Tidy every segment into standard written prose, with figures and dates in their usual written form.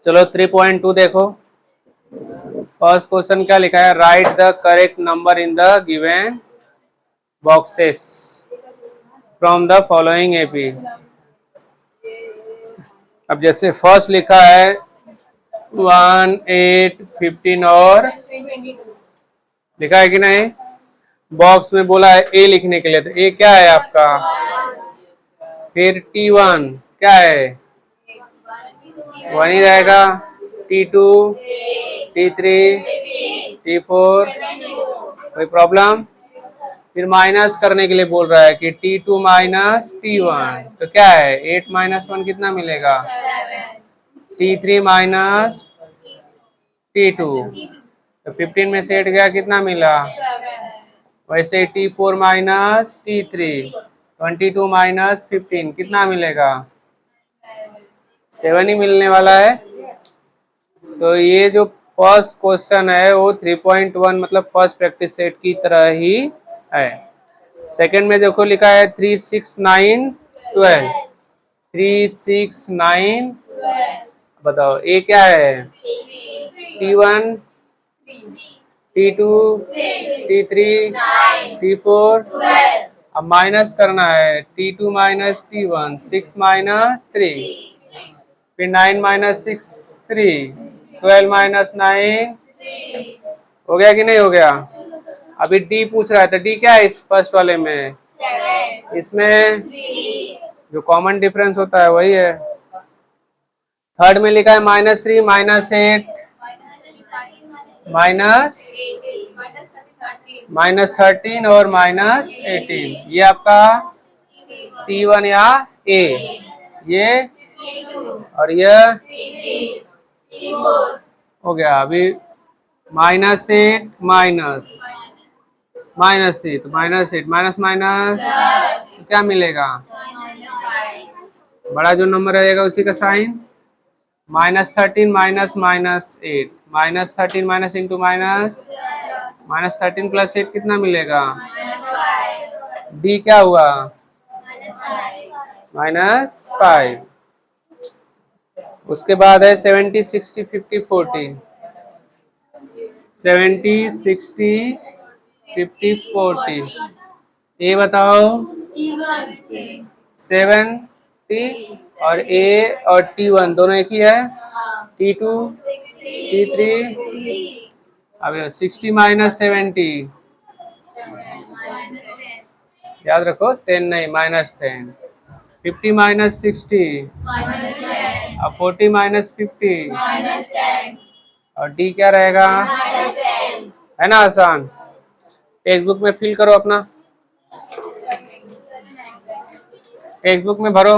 चलो 3.2 देखो। First question क्या लिखा है, right the correct number in the given boxes from the following AP. अब जैसे फर्स्ट लिखा है 1, 8, 15 और लिखा है कि नहीं। बॉक्स में बोला है ए लिखने के लिए, तो ए क्या है आपका। फिर T1 क्या है, 1 ही रहेगा। T2, T3, T4, कोई प्रॉब्लम। फिर माइनस करने के लिए बोल रहा है कि T2 माइनस T1, तो क्या है 8 माइनस 1 कितना मिलेगा। T3 माइनस T2, तो 15 में से 8 गया कितना मिला। वैसे T4 माइनस T3, 22 माइनस 15 कितना मिलेगा, 7 ही मिलने वाला है। तो ये जो फर्स्ट क्वेश्चन है वो 3.1 मतलब फर्स्ट प्रैक्टिस सेट की तरह ही है। सेकंड में देखो लिखा है 3, 6, 9, 12, 3, 6, 9, बताओ ए क्या है। T1, T2, T3, T4, अब माइनस करना है। T2 माइनस T1, 6 माइनस 3, फिर 9 माइनस 6 3, 12 माइनस 9, हो गया कि नहीं हो गया। अभी डी पूछ रहा है, तो डी क्या है इस फर्स्ट वाले में, इसमें जो कॉमन डिफरेंस होता है वही है। थर्ड में लिखा है -3, -8, -13 और -18, ये आपका T1 या ए, ये और ये हो गया। अभी -8 -3, तो -8 माइनस माइनस क्या मिलेगा, बड़ा जो नंबर रहेगा उसी का sign. -13 minus -8, -13 minus into minus, -13 + 8 कितना मिलेगा। डी क्या हुआ, -5। उसके बाद है 70, 60, 50, 40, 70, 60, 50, 40, ए बताओ 70 और ए और T1 दोनों एक ही है। T2, T3, अब 60 माइनस 70, याद रखो 10 नहीं, -10। 50 माइनस 60, अब 40 माइनस 50, और डी क्या रहेगा, है ना आसान। टेक्स्ट बुक में फिल करो अपना, टेक्स्ट बुक में भरो।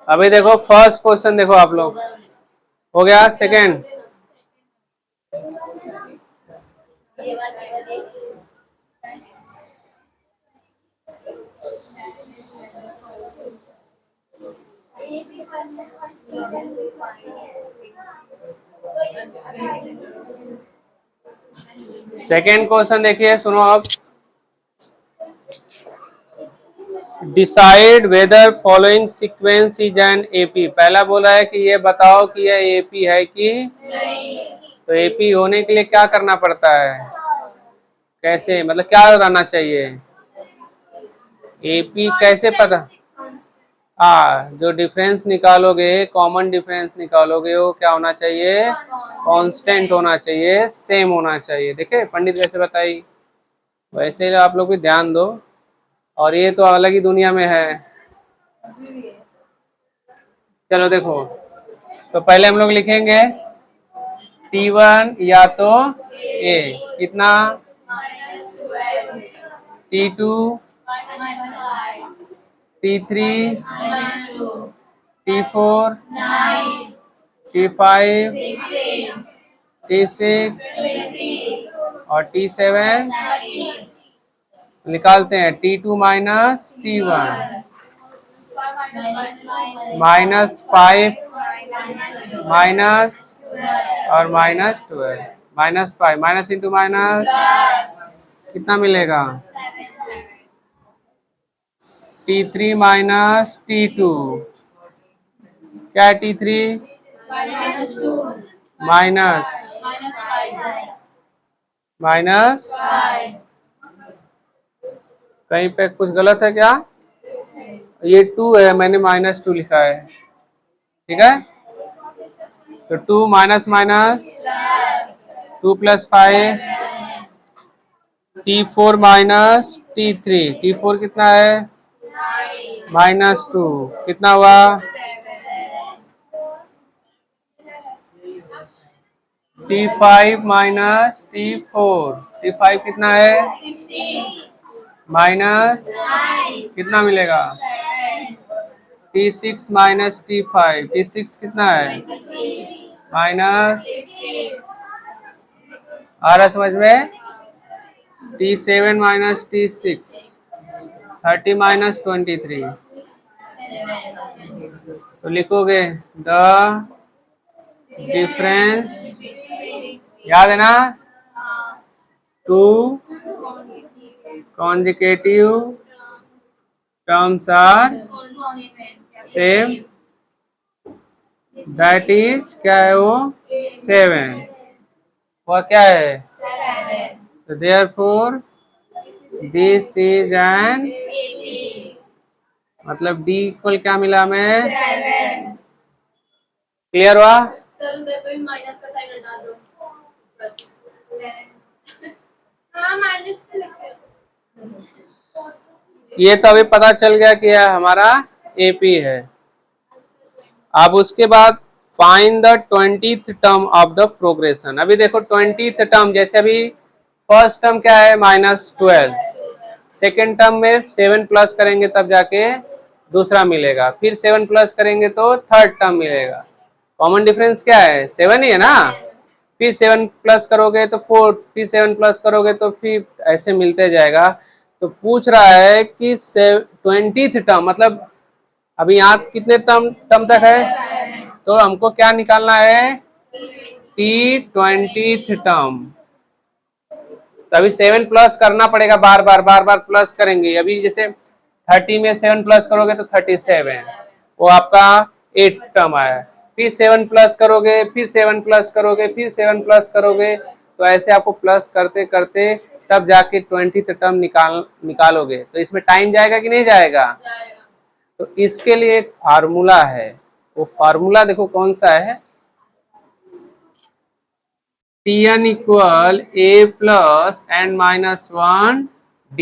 अभी देखो फर्स्ट क्वेश्चन देखो आप लोग, हो गया। सेकेंड सेकेंड क्वेश्चन देखिए, सुनो आप। Decide whether following sequence is an AP. पहला बोला है कि ये बताओ कि यह एपी है कि नहीं। तो एपी होने के लिए क्या करना पड़ता है, कैसे मतलब क्या रहना चाहिए, एपी कैसे पता। जो डिफरेंस निकालोगे, कॉमन डिफरेंस निकालोगे, वो क्या होना चाहिए, कांस्टेंट होना चाहिए, सेम होना चाहिए। देखे पंडित कैसे बताई, वैसे आप लोग भी ध्यान दो। और ये तो अलग ही दुनिया में है। चलो देखो, तो पहले हम लोग लिखेंगे T1 या तो ए कितना, T2, T3, T4, T5, T6 और T7 निकालते हैं। T2 माइनस T1, -5 माइनस और -12, -5, माइनस इंटू माइनस कितना मिलेगा? T3 माइनस T2, क्या है T3? माइनस माइनस, कहीं पे कुछ गलत है क्या? ये 2 है, मैंने -2 लिखा है, ठीक है। तो 2 minus minus 2 + 5, T4 minus T3, T4 कितना है? -2, कितना हुआ? T5 माइनस T4, T5 कितना है? माइनस कितना मिलेगा? T6 माइनस T5, T6 कितना है? माइनस, आ रहा समझ में? T7 माइनस T6, 30 माइनस 23, तो लिखोगे द डिफरेंस, याद है ना, 2 consecutive terms are same, that is क्या है वो? 7, वह क्या है? तो therefore this is an, मतलब D इक्वल क्या मिला हमें? क्लियर हुआ? सर उधर पे माइनस का साइन हटा दो। हाँ माइनस ये तो अभी पता चल गया कि यह हमारा AP है। अब उसके बाद find the 20th term of the progression. अभी देखो 20th टर्म, जैसे अभी फर्स्ट टर्म क्या है? -12, सेकेंड टर्म में 7 प्लस करेंगे तब जाके दूसरा मिलेगा, फिर 7 प्लस करेंगे तो थर्ड टर्म मिलेगा। कॉमन डिफरेंस क्या है? 7 ही है ना। फिर 7 प्लस करोगे तो 4, फिर 7 प्लस करोगे तो फिर ऐसे मिलते जाएगा। तो पूछ रहा है कि 20th टर्म, मतलब अभी यहाँ कितने टर्म टर्म तक है? तो हमको क्या निकालना है? T20th term. तो अभी 7 प्लस करना पड़ेगा, बार बार प्लस करेंगे। अभी जैसे 30 में 7 प्लस करोगे तो 37, वो आपका 8 टर्म आया। फिर 7 प्लस करोगे, फिर 7 प्लस करोगे, फिर 7 प्लस करोगे, तो ऐसे आपको प्लस करते करते तब जाके 20th टर्म निकालोगे। तो इसमें टाइम जाएगा कि नहीं जाएगा? तो इसके लिए एक फार्मूला है, वो फार्मूला देखो कौन सा है? Tn equal A plus N minus 1 D,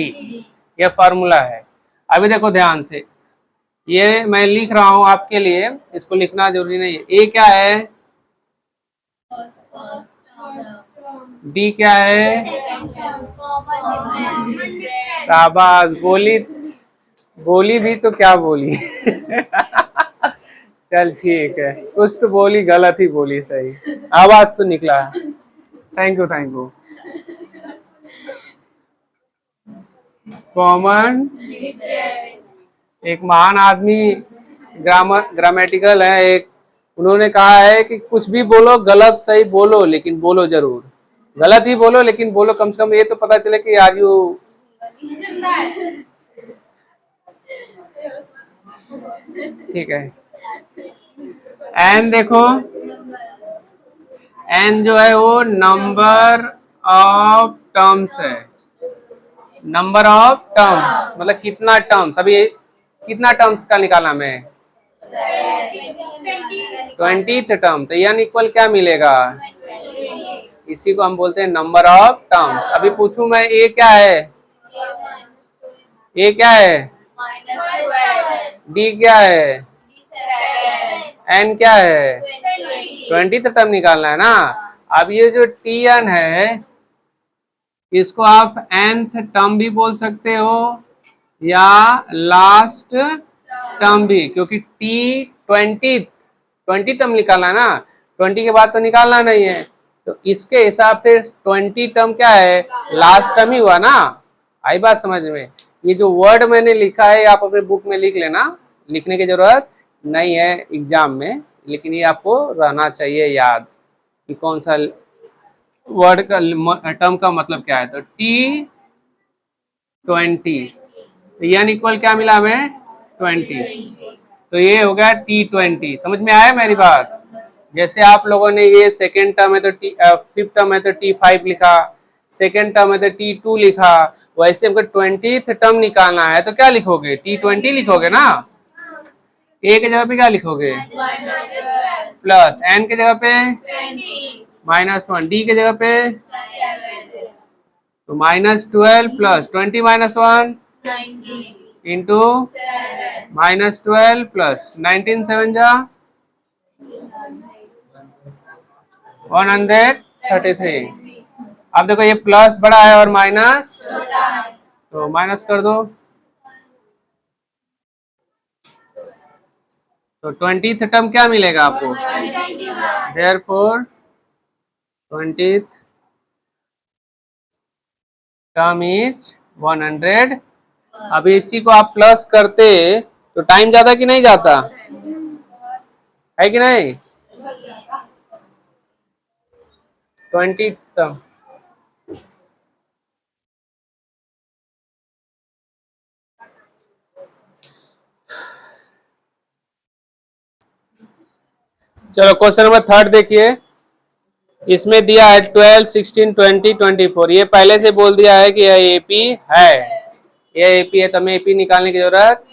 यह फार्मूला है। अभी देखो ध्यान से, ये मैं लिख रहा हूं आपके लिए, इसको लिखना जरूरी नहीं है। A क्या है? D क्या है? शाबाश, बोली भी तो क्या बोली। चल ठीक है, कुछ तो बोली, गलत ही बोली, सही आवाज तो निकला। Thank you thank you. Common, एक महान आदमी ग्रामेटिकल है एक, उन्होंने कहा है कि कुछ भी बोलो, गलत सही बोलो, लेकिन बोलो जरूर। गलत ही बोलो लेकिन बोलो, कम से कम ये तो पता चले कि आर यू। ठीक है। एन देखो, एन जो है वो नंबर ऑफ टर्म्स है। नंबर ऑफ टर्म्स मतलब कितना टर्म्स, अभी कितना टर्म्स का निकाला हमें? 20th term. तो n इक्वल क्या मिलेगा? इसी को हम बोलते हैं नंबर ऑफ टर्म्स। अभी पूछूं मैं, ए क्या है? ए क्या है? डी क्या है? एन क्या है? 20th टर्म निकालना है ना। अब ये जो Tn है, इसको आप nth टर्म भी बोल सकते हो या लास्ट टर्म भी, क्योंकि T20 टर्म निकालना है ना, 20 के बाद तो निकालना नहीं है। तो इसके हिसाब से 20 टर्म क्या है? लास्ट टर्म ही हुआ ना। आई बात समझ में? ये जो वर्ड मैंने लिखा है आप अपने बुक में लिख लेना, लिखने की जरूरत नहीं है एग्जाम में, लेकिन ये आपको रहना चाहिए याद कि कौन सा वर्ड का टर्म का मतलब क्या है। तो T20, तो n इक्वल क्या मिला हमें 20, तो ये हो गया T20। समझ में आया मेरी बात? जैसे आप लोगों ने ये सेकेंड टर्म है तो फिफ्थ टर्म है तो T5 लिखा, सेकेंड टर्म है तो T2 लिखा, वैसे हमको 20th टर्म निकालना है तो क्या लिखोगे? T20 लिखोगे ना। ए के जगह पे क्या लिखोगे? प्लस, एन के जगह पे -1, डी के जगह पे तो -12 प्लस 20 -1 इंटू -12 प्लस 19 7 जा 133। अब देखो ये प्लस बड़ा है और माइनस, तो माइनस कर दो। तो 20th टर्म क्या मिलेगा आपको? Therefore 20th term is 100। अब इसी को आप प्लस करते तो टाइम जाता कि नहीं जाता है कि नहीं? 20th टर्म चलो क्वेश्चन नंबर 3 देखिए। इसमें दिया है 12, 16, 20, 24। ये पहले से बोल दिया है कि यह एपी है, यह एपी है, तो हमें एपी निकालने की जरूरत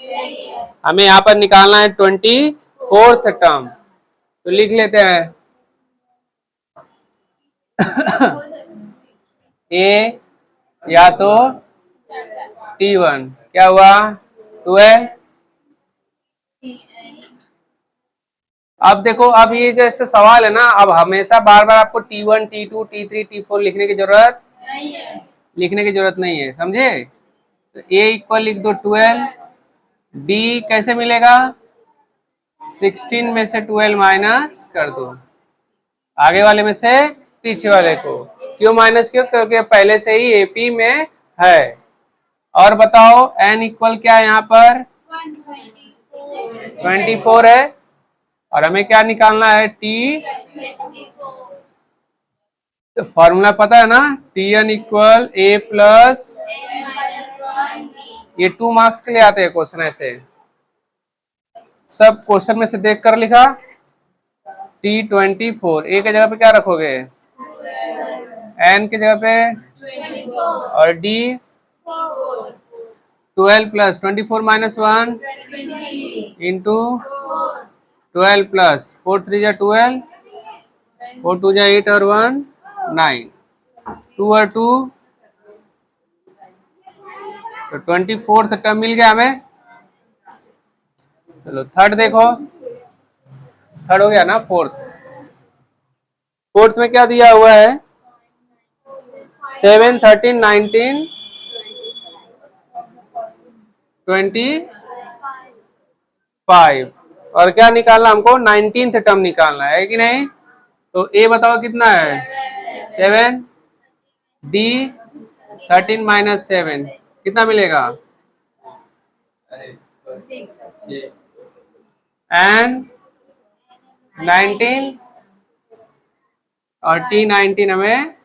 हमें यहाँ पर निकालना है 24th टर्म। तो लिख लेते हैं ए या तो T1 क्या हुआ 12। अब देखो, अब ये जैसे सवाल है ना, अब हमेशा बार बार आपको T1, T2, T3, T4 लिखने की जरूरत नहीं है, समझे? तो A इक्वल लिख दो 12, D कैसे मिलेगा? 16 में से 12 माइनस कर दो, आगे वाले में से पीछे वाले को। क्यों माइनस? क्योंकि पहले से ही AP में है। और बताओ N इक्वल क्या है यहाँ पर? 24 है, और हमें क्या निकालना है? T। तो फॉर्मूला पता है ना, Tn इक्वल A प्लस, ये 2 मार्क्स के लिए आते हैं क्वेश्चन ऐसे, सब क्वेश्चन में से देख कर लिखा। T24 ए के जगह पे क्या रखोगे? एन के जगह पे, और डी 12 प्लस 24 -1 इंटू 12 प्लस 4 3 जा 12, 4 2 जा 8 और 1 9, 2 और 2, तो 24th टर्म मिल गया हमें। चलो थर्ड देखो, थर्ड हो गया ना। फोर्थ में क्या दिया हुआ है? 7, 13, 19, 25, और क्या निकालना हमको? 19th टर्म निकालना है कि नहीं? तो ए बताओ कितना है? 7, डी 13 -7 कितना मिलेगा? एंड 19 और T19 हमें,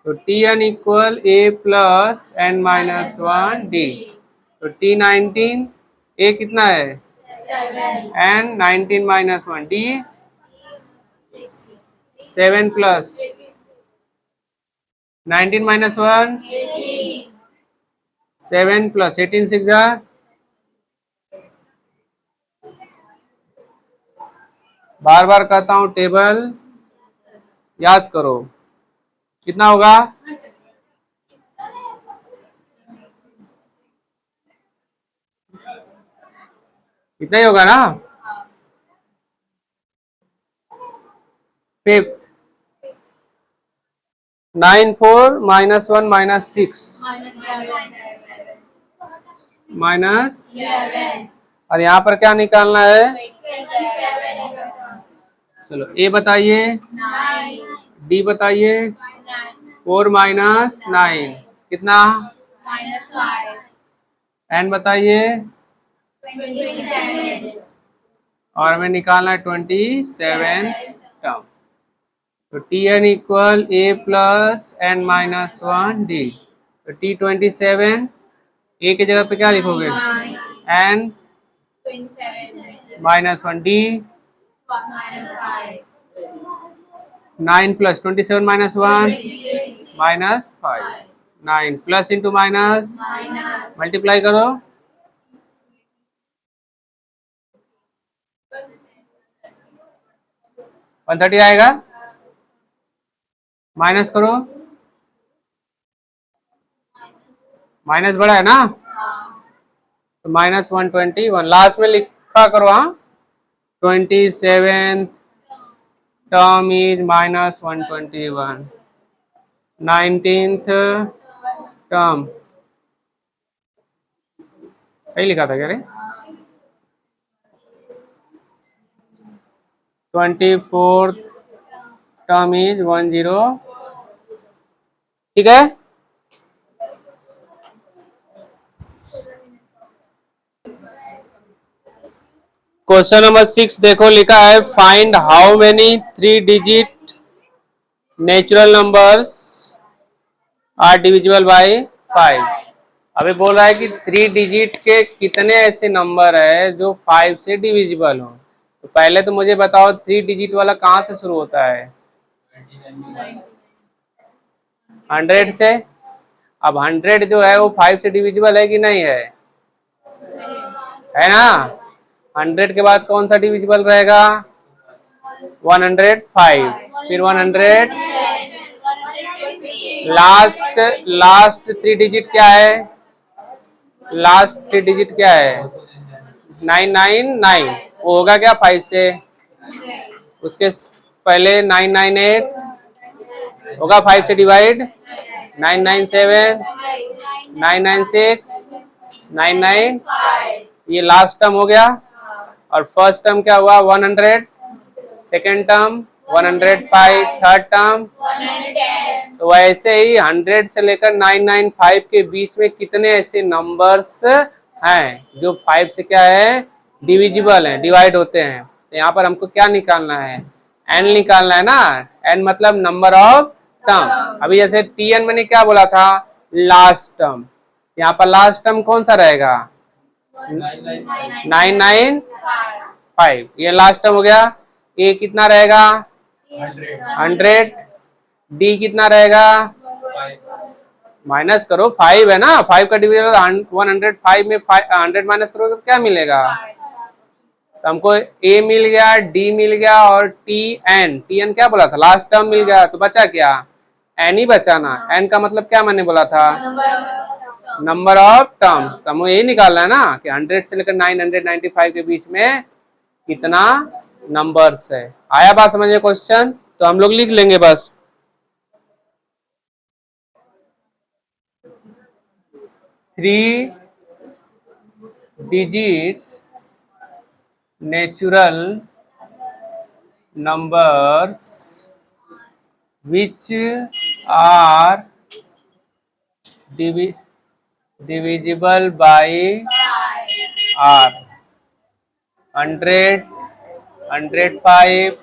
तो Tn equal A plus n -1 D। तो T19 A कितना है? n 19 -1 D 7 प्लस 19 -1 7 प्लस 18 6 जा, बार बार कहता हूं टेबल याद करो। कितना होगा? इतना ही होगा ना। फिफ्थ 9 4 -1 -6 माइनस, और यहाँ पर क्या निकालना है? चलो ए बताइए, डी बताइए। 4 -9 कितना? एन बताइए, और हमें निकालना है 27 टर्म। तो टी एन इक्वल ए plus n minus one D. तो टी 27, ए की जगह पे क्या लिखोगे? N 27 minus one, D minus 5 9 plus 27 minus one 26 minus 5। 9 plus into minus minus multiply करो, 130 आएगा। माइनस करो, माइनस बड़ा है ना, तो माइनस 121। लास्ट में लिखा करो, हाँ 27 term is minus 121। 19th term सही लिखा था क्या रे? 24th term is 10। ठीक है। क्वेश्चन नंबर 6 देखो, लिखा है find how many 3 digit natural numbers are divisible by 5। अभी बोल रहा है कि 3 डिजिट के कितने ऐसे नंबर है जो 5 से डिविजिबल हो। तो पहले तो मुझे बताओ 3 डिजिट वाला कहाँ से शुरू होता है? 100 से। अब 100 जो है वो 5 से डिविजिबल है कि नहीं है? है ना। 100 के बाद कौन सा डिविजिबल रहेगा? 105, फिर 100, लास्ट 3 डिजिट क्या है? लास्ट 3 डिजिट क्या है? 999। वो होगा क्या 5 से? उसके पहले 998 होगा 5 से डिवाइड, 997, 996, 99। ये लास्ट टर्म हो गया। और फर्स्ट टर्म क्या हुआ? 100, सेकेंड टर्म 105, थर्ड टर्म। तो वैसे ही 100 से लेकर 995 के बीच में कितने ऐसे नंबर्स हैं जो 5 से क्या है? डिविजिबल है, डिवाइड होते हैं। तो यहाँ पर हमको क्या निकालना है? एन निकालना है ना। एन मतलब नंबर ऑफ टर्म। अभी जैसे टी एन मैंने क्या बोला था? Last term. यहाँ पर लास्ट टर्म कौन सा रहेगा? 995। ये लास्ट टर्म हो गया। ए कितना रहेगा? 100। डी कितना रहेगा? माइनस करो, 5 है ना। 5 का डिविजन 105 में 100 माइनस करोगे तो क्या मिलेगा? तो हमको ए मिल गया, डी मिल गया और टी एन क्या बोला था? लास्ट टर्म मिल गया। तो बचा क्या? एन ही बचा ना। एन का मतलब क्या मैंने बोला था? Number of terms. तो हमें यही निकालना है ना कि 100 से लेकर 995 के बीच में कितना नंबर्स है। आया बात समझ में क्वेश्चन? तो हम लोग लिख लेंगे बस 3 digits natural numbers which are divisible by r। 100, 105,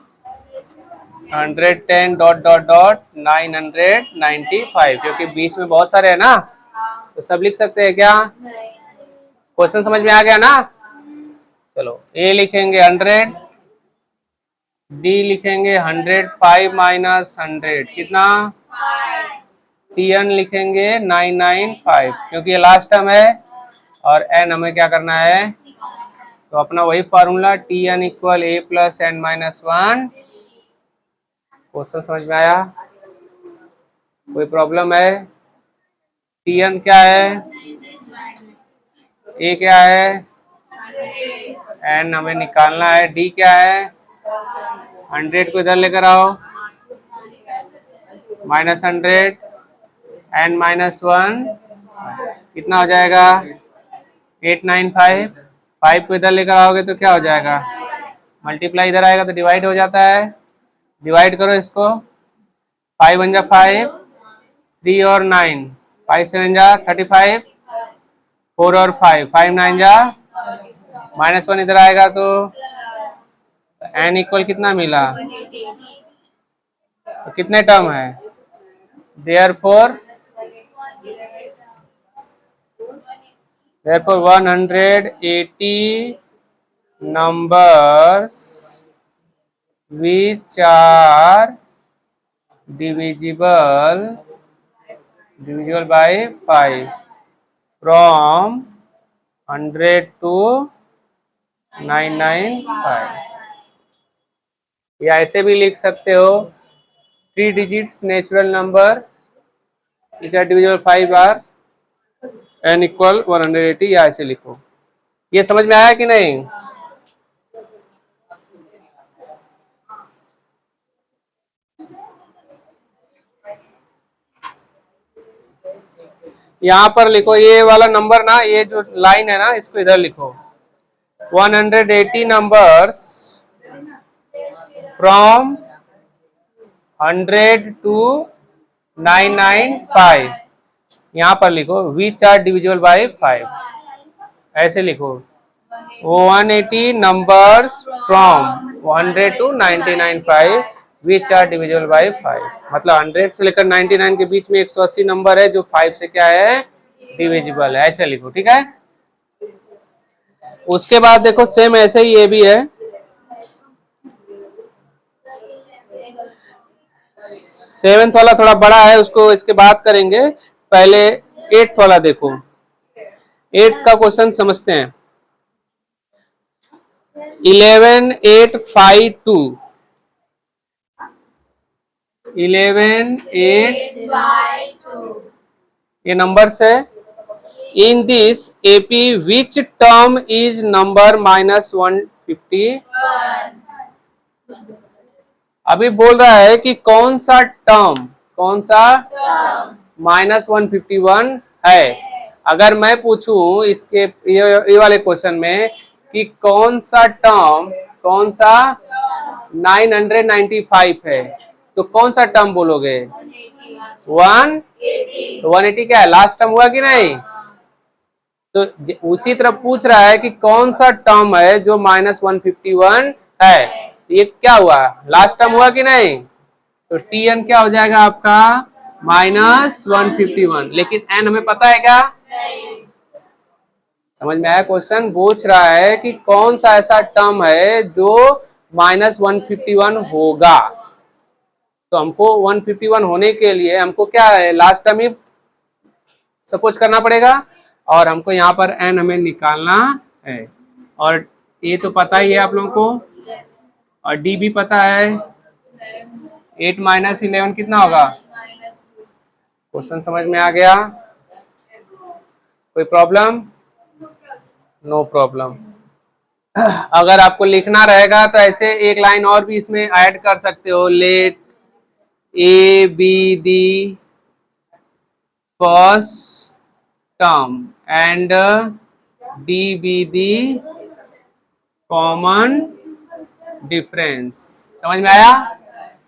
110 dot dot dot 995, क्योंकि बीच में बहुत सारे है ना, तो सब लिख सकते हैं क्या? क्वेश्चन समझ में आ गया ना? चलो ए लिखेंगे 100, डी लिखेंगे 105 माइनस 100 कितना? टी एन लिखेंगे 995, क्योंकि ये लास्ट टर्म है। और एन हमें क्या करना है? तो अपना वही फॉर्मूला टी एन इक्वल ए plus n minus one. Question समझ में आया? कोई प्रॉब्लम है? टी एन क्या है? ए क्या है? एन हमें निकालना है। डी क्या है? 100 को इधर लेकर आओ, माइनस 100, एन माइनस वन कितना हो जाएगा? 895। 5 को इधर लेकर आओगे तो क्या हो जाएगा? मल्टीप्लाई इधर आएगा तो डिवाइड हो जाता है। डिवाइड करो इसको, 5 1 जा 5, 3 और 9, 5 7 जा 35, 4 और 5, 5 9 जा, माइनस 1 इधर आएगा तो n इक्वल कितना मिला, 180. तो कितने टर्म है, therefore 180 numbers which are divisible by 5 from 100 to 995. या ऐसे भी लिख सकते हो 3 digits natural number which are divisible 5 are n equal 180, या ऐसे लिखो। ये समझ में आया कि नहीं? यहाँ पर लिखो ये वाला नंबर ना, ये जो लाइन है ना इसको इधर लिखो, 180 नंबर्स फ्रॉम 100 टू 995, यहाँ पर लिखो विच आर डिविजिबल बाय 5, ऐसे लिखो 180 numbers from 100 to 995 which are divisible by 5, मतलब 100 से लेकर 99 के बीच में 180 नंबर है जो 5 से क्या है, डिविजिबल है, ऐसे लिखो, ठीक है। उसके बाद देखो सेम ऐसे ही ये भी है, 7th वाला थोड़ा बड़ा है, उसको इसके बाद करेंगे, पहले 8th वाला देखो। 8th का क्वेश्चन समझते हैं। 11852, 118 ये नंबर्स है। In this AP which term is number -150, अभी बोल रहा है कि कौन सा टर्म -151 है। अगर मैं पूछूं इसके ये वाले क्वेश्चन में कि कौन सा 995 है, तो कौन सा टर्म बोलोगे, 180 क्या है, लास्ट टर्म हुआ कि नहीं। तो उसी तरह पूछ रहा है कि कौन सा टर्म है जो -151 है, ये क्या हुआ, लास्ट टर्म हुआ कि नहीं। तो Tn क्या हो जाएगा आपका -151, लेकिन n हमें पता है क्या, समझ में आया। क्वेश्चन पूछ रहा है कि कौन सा ऐसा टर्म है जो -151 होगा, तो हमको 151 होने के लिए हमको क्या है, लास्ट टर्म ही सपोज करना पड़ेगा, और हमको यहाँ पर n हमें निकालना है, और ये तो पता ही है आप लोगों को, और d भी पता है। 8 - 11 कितना होगा, क्वेश्चन समझ में आ गया, कोई प्रॉब्लम, नो प्रॉब्लम। अगर आपको लिखना रहेगा तो ऐसे एक लाइन और भी इसमें ऐड कर सकते हो, let A be the first term and D be the common difference, समझ में आया।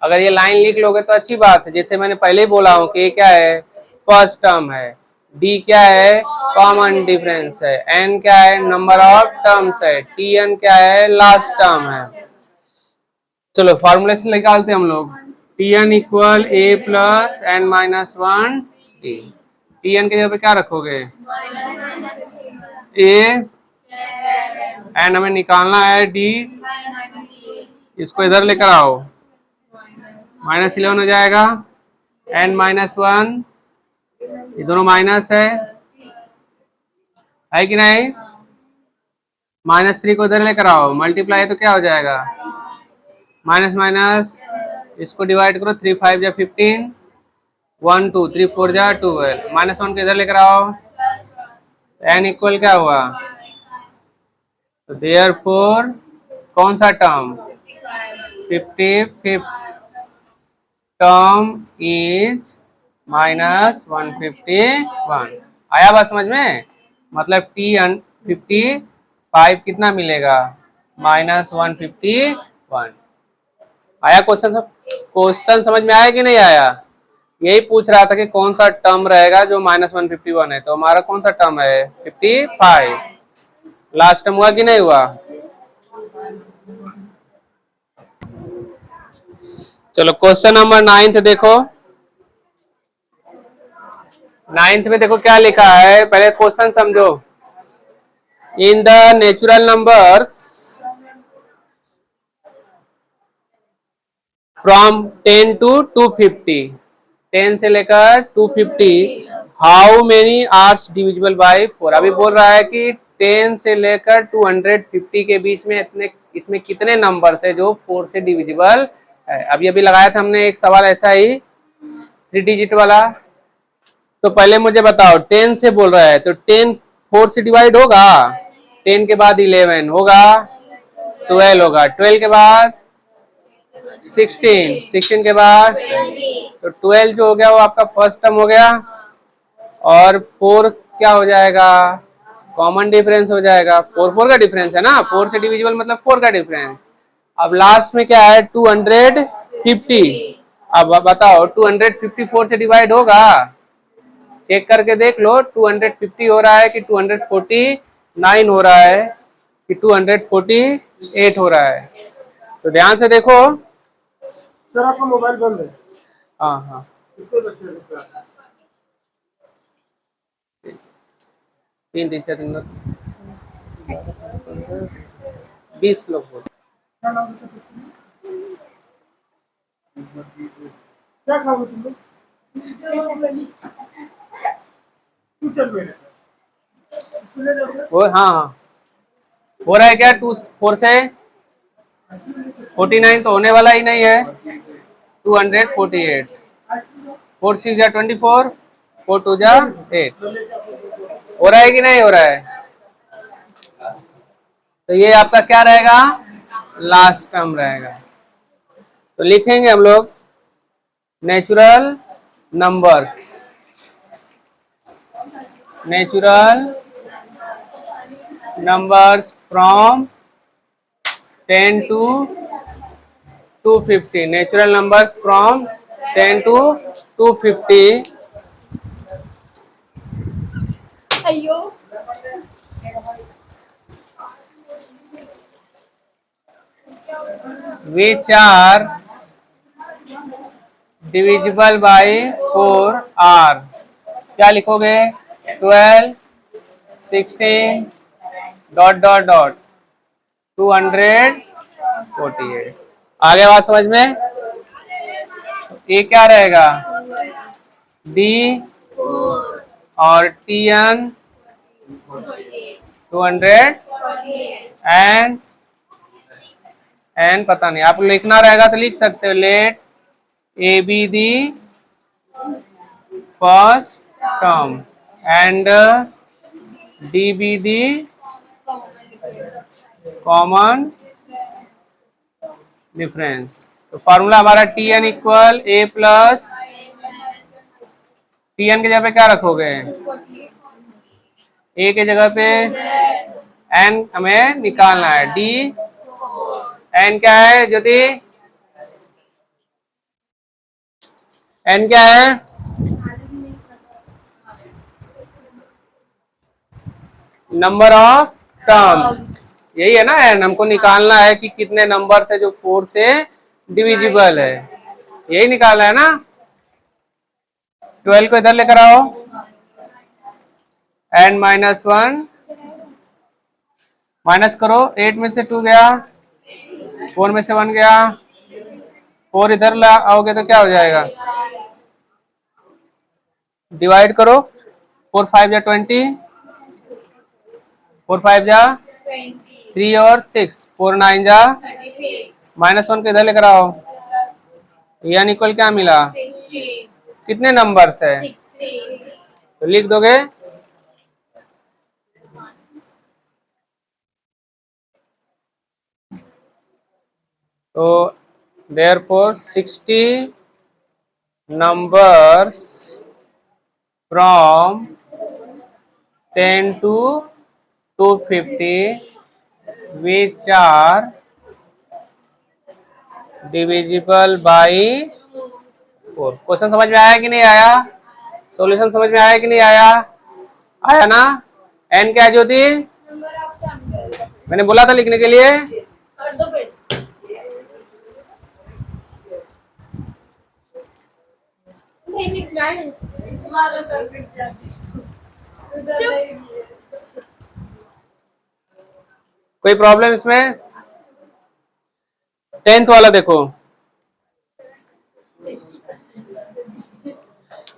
अगर ये लाइन लिख लोगे तो अच्छी बात है, जैसे मैंने पहले ही बोला हूं कि ये क्या है, फर्स्ट टर्म है, डी क्या है, कॉमन डिफरेंस है, एन क्या है, नंबर ऑफ टर्म्स है, टी एन क्या है, लास्ट टर्म है। चलो फॉर्मूलेशन निकालते हैं हम लोग, टी एन इक्वल ए plus n -1 D. T N के जगह पे क्या रखोगे, ए, एन हमें निकालना है, डी, इसको इधर लेकर आओ, -11 हो जाएगा, n -1, ये दोनों माइनस है कि नहीं, -3 को इधर लेकर आओ, मल्टीप्लाई तो क्या हो जाएगा, माइनस माइनस, इसको डिवाइड करो, 3 5 जा 15, 1 2 3 4 जा 12, -1 को इधर लेकर आओ, n इक्वल क्या हुआ, तो देयरफॉर कौन सा टर्म, 55th टर्म इज -151, आया बात समझ में, मतलब T 55 कितना मिलेगा, -151। आया क्वेश्चन समझ में आया कि नहीं आया। यही पूछ रहा था कि कौन सा टर्म रहेगा जो -151 है, तो हमारा कौन सा टर्म है, 55, लास्ट टर्म हुआ कि नहीं हुआ। चलो क्वेश्चन नंबर 9 देखो। 9 में देखो क्या लिखा है, पहले क्वेश्चन समझो। In the natural numbers from 10 to 250, 10 से लेकर 250, how many are divisible by 4। अभी बोल रहा है कि 10 से लेकर 250 के बीच में इतने इसमें कितने नंबर्स है जो 4 से डिविजिबल है। अभी अभी लगाया था हमने एक सवाल ऐसा ही 3 डिजिट वाला। तो पहले मुझे बताओ 10 से बोल रहा है तो 10 4 से डिवाइड होगा, 10 के बाद 11 होगा, 12 होगा, 12 के बाद 16, 16 के बाद तो 12 जो हो गया वो आपका फर्स्ट टर्म हो गया, और 4 क्या हो जाएगा, कॉमन डिफरेंस हो जाएगा। 4 4 का डिफरेंस है ना, 4 से डिविजिबल मतलब 4 का डिफरेंस। अब लास्ट में क्या है 250। अब बताओ 254 से डिवाइड होगा, चेक करके देख लो 250 हो रहा है कि 249 हो रहा है कि 248 हो रहा है। तो ध्यान से देखो। सर आपका मोबाइल बंद है। हाँ हाँ, कितने बच्चे हैं? 3 3 4 3 20 लोग हो। क्या नाम है सर? क्या खाओगे तुम लोग? तू चल मेरे वो हाँ हाँ हो रहा है क्या, 2 4 से 49 तो होने वाला ही नहीं है, 248, 4 6 जा 24, 4 2 जा 8, हो रहा है कि नहीं हो रहा है। तो ये आपका क्या रहेगा, लास्ट टर्म रहेगा। तो लिखेंगे हम लोग natural numbers, natural numbers from 10 to 250, natural numbers from 10 to 250 अयो which are divisible by 4 are, क्या लिखोगे 12 16 डॉट डॉट डॉट 248। आगे बात समझ में। ये क्या रहेगा डी और टी एन 200 एंड पता नहीं, आप लिखना रहेगा तो लिख सकते हो, let A be the first term and D be the common difference. तो फॉर्मूला हमारा टी एन इक्वल ए प्लस, टी एन की जगह पे क्या रखोगे, ए के जगह पे एन हमें निकालना है, डी एन क्या है ज्योति, एन क्या है, नंबर ऑफ टर्म्स, यही है ना एन, हमको निकालना है कि कितने नंबर है जो 4 से डिविजिबल है, यही निकालना है ना। 12 को इधर लेकर आओ, एन -1 माइनस करो, 8 में से 2 गया, 4 में से 1 गया, 4 इधर ला आओगे तो क्या हो जाएगा, डिवाइड करो, 4 5 जा 20, 4 5 जा 3 और 6, 4 9 जा -1 को इधर लेकर आओ, यानी इक्वल क्या मिला, कितने नंबर्स है, तो लिख दोगे तो therefore 60 numbers from 10 to 250 which are divisible by 4। Question समझ में आया कि नहीं आया, सॉल्यूशन समझ में आया कि नहीं आया, आया ना। एन क्या है ज्योति, मैंने बोला था लिखने के लिए, नहीं लिखना है तुम्हारा सर पिट जाती। कोई प्रॉब्लम इसमें? 10th वाला देखो,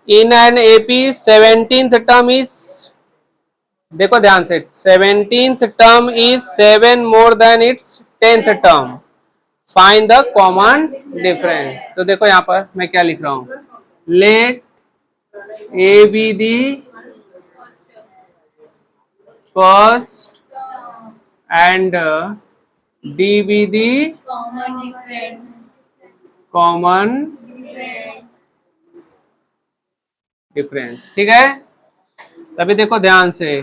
in an AP 17th term is, देखो ध्यान से, 17th term is 7 more than its 10th term, find the common difference. तो देखो यहां पर मैं क्या लिख रहा हूं, let A be the first and D be the common difference common difference. ठीक है, तभी देखो ध्यान से,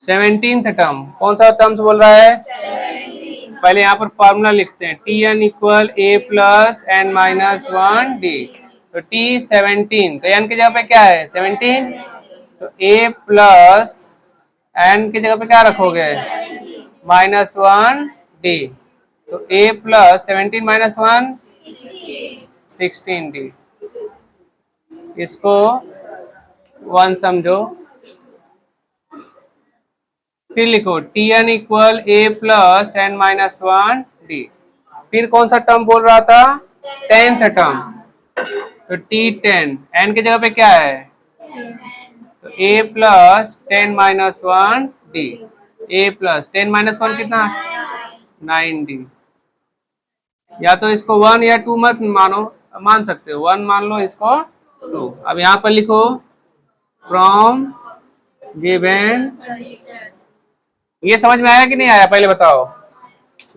17th टर्म कौन सा टर्म्स बोल रहा है? पहले यहाँ पर फॉर्मूला लिखते हैं, टी एन इक्वल ए plus n minus one D. तो टी 17, तो एन की जगह पे क्या है 17, तो ए प्लस एन की जगह पे क्या रखोगे माइनस वन डी, तो a plus 17 minus one 16 D. इसको वन समझो, फिर लिखो टी एन इक्वल ए plus n minus one D. फिर कौन सा टर्म बोल रहा था? 10th टर्म, तो टी 10, एन की जगह पे क्या है तो a plus 10 minus one D, A plus 10 minus one कितना 9 डी। या तो इसको 1 या 2 मत मानो, मान सकते हो 1 मान लो, इसको 2। अब यहाँ पर लिखो फ्रॉम गिवन, ये समझ में आया कि नहीं आया पहले बताओ?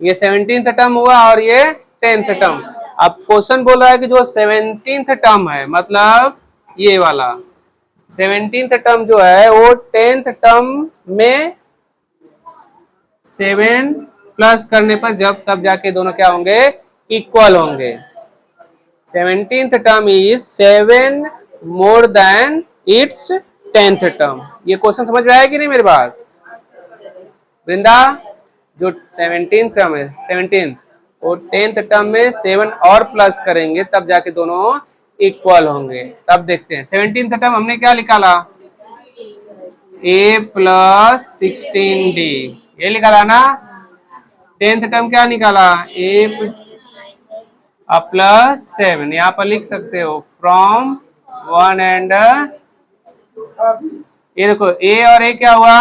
ये 17th टर्म हुआ और ये 10th टर्म। अब क्वेश्चन बोल रहा है कि जो 17th टर्म है, मतलब ये वाला 17th टर्म जो है वो 10th टर्म में 7 प्लस करने पर जब तब जाके दोनों क्या होंगे इक्वल होंगे। 17th term is 7 more than its 10th term. ये क्वेश्चन समझ में आया कि नहीं मेरी बात वृंदा? जो 17th टर्म है 17 और 10th टर्म में 7 और प्लस करेंगे तब जाके दोनों इक्वल होंगे। तब देखते हैं 17th टर्म हमने क्या निकाला a प्लस 16d, ये निकाला ना। 10th टर्म क्या निकाला a प्लस 7, यहाँ पर लिख सकते हो फ्रॉम 1 एंड, ये देखो a और a क्या हुआ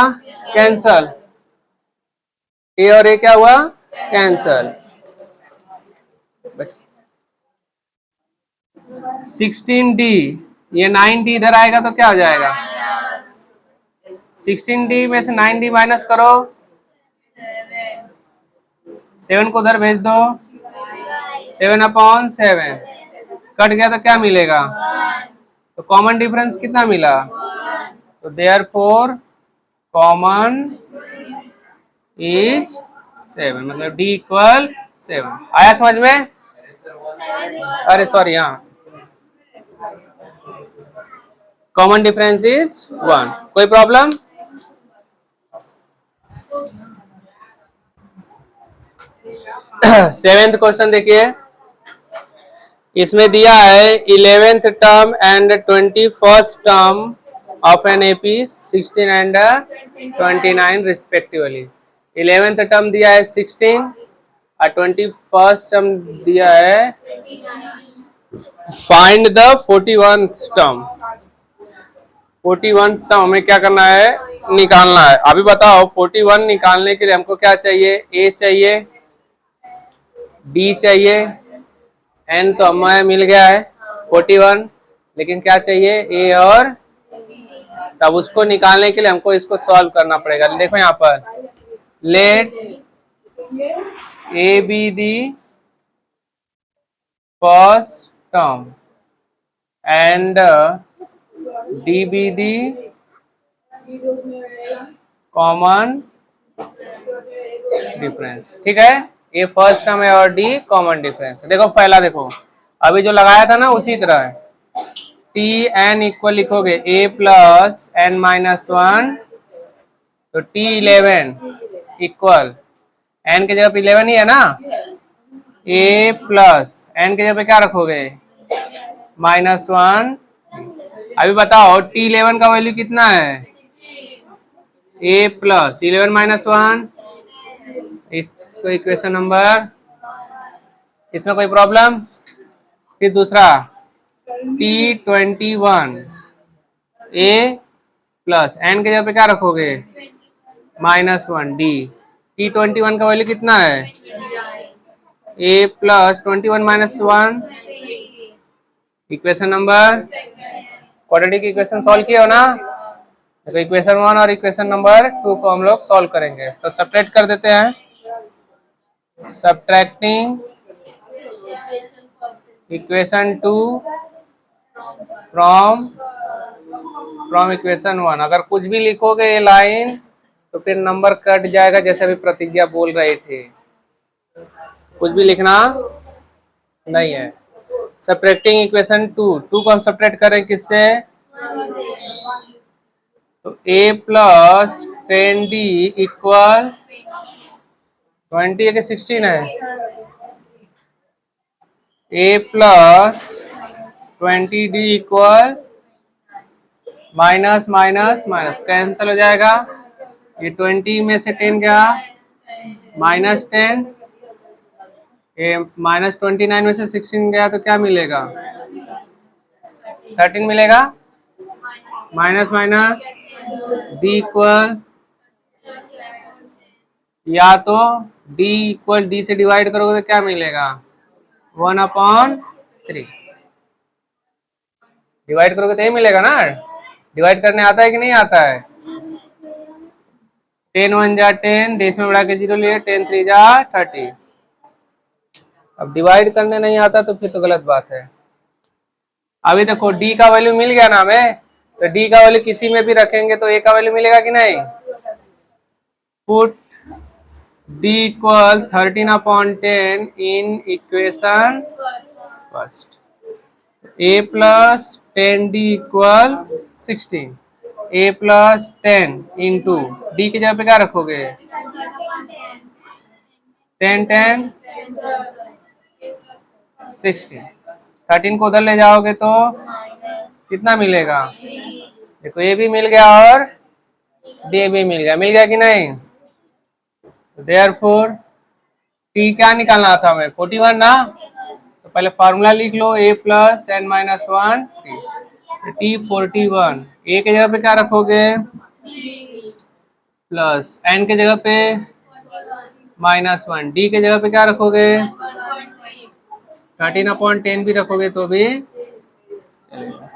कैंसल, ए और ए क्या हुआ कैंसल। 16d, ये 9d इधर आएगा तो क्या हो जाएगा 16d में से 9d माइनस करो, 7 को उधर भेज दो, 7/7 कट गया तो क्या मिलेगा, तो कॉमन डिफरेंस कितना मिला, तो देयरफॉर कॉमन इज 7, मतलब d इक्वल 7। आया समझ में? अरे सॉरी, हाँ कॉमन डिफरेंस इज 1। कोई प्रॉब्लम? सेवेंथ क्वेश्चन देखिए, इसमें दिया है 11th term and 21st term of an AP 16 and 29 respectively. 11th term दिया है 16 और 21st टर्म दिया है, find the 41th term. 41 term हमें क्या करना है निकालना है। अभी बताओ 41 निकालने के लिए हमको क्या चाहिए, ए चाहिए, डी चाहिए, एन तो हमें मिल गया है 41, लेकिन क्या चाहिए ए और, तब उसको निकालने के लिए हमको इसको सॉल्व करना पड़ेगा। देखो यहाँ पर let A be the first term and D be the common difference. ठीक है, ये फर्स्ट टर्म है और डी कॉमन डिफरेंस। देखो पहला देखो, अभी जो लगाया था ना उसी तरह है, टी एन इक्वल लिखोगे ए प्लस एन माइनस वन, तो टी 11 इक्वल एन की जगह पे 11 ही है ना, ए प्लस एन की जगह पे क्या रखोगे -1 अभी बताओ T11 का वैल्यू कितना है? a प्लस 11 माइनस 1, इसको इक्वेशन नंबर, इसमें कोई प्रॉब्लम? फिर दूसरा T21 a प्लस n के जगह पे क्या रखोगे? -1 d। T21 का वैल्यू कितना है? a plus 21 minus 1, equation number, quadratic equation solve किया हो ना? तो इक्वेशन 1 और इक्वेशन नंबर 2 को हम लोग सॉल्व करेंगे। तो सब्ट्रैक्ट कर देते हैं। Subtracting equation 2 from equation 1। अगर कुछ भी लिखोगे ये लाइन तो फिर नंबर कट जाएगा, जैसे अभी प्रतिज्ञा बोल रहे थे। कुछ भी लिखना नहीं है। सब्ट्रैक्टिंग इक्वेशन 2 को हम सब्ट्रैक्ट करें किससे? तो a प्लस 10d इक्वल 20 है कि 16 है? a plus 20d equal minus minus minus cancel हो जाएगा। ये 20 में से 10 गया, -10, ये -29 में से 16 गया तो क्या मिलेगा? 13 मिलेगा। माइनस माइनस d इक्वल, या तो d इक्वल d से डिवाइड करोगे तो क्या मिलेगा? 1/3। डिवाइड करोगे तो ये मिलेगा ना। डिवाइड करने आता है कि नहीं आता है? 10 1 जा 10, देश में बढ़ा के 0 लिए, 10 3 जा 30। अब डिवाइड करने नहीं आता तो फिर तो गलत बात है। अभी देखो d का वैल्यू मिल गया ना हमें, तो d का वैल्यू किसी में भी रखेंगे तो a का वैल्यू मिलेगा कि नहीं? Put d equal 13/10 in equation first. a plus 10d equal 16। a plus 10 into d की जगह पे क्या रखोगे? 10 10 16। 13 को उधर ले जाओगे तो कितना मिलेगा? देखो a भी मिल गया और d भी मिल गया। मिल गया कि नहीं? देयरफॉर t क्या निकालना था हमें? 41 ना। तो पहले फार्मूला लिख लो, a plus n minus 1 t 41। a के जगह पे क्या रखोगे? प्लस n के जगह पे -1, d के जगह पे क्या रखोगे? 13/10 भी रखोगे तो भी चलेगा।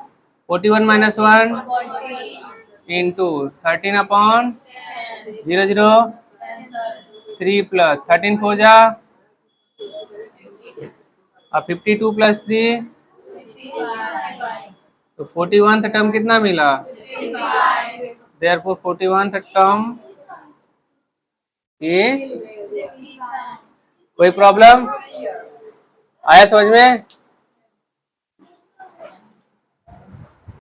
41 माइनस 1 इंटू 13/0 3 प्लस 13 हो जा, अब 52 प्लस 3 तो 41th टर्म कितना मिला? देयरफॉर 41th टर्म इज, कोई प्रॉब्लम आया समझ में?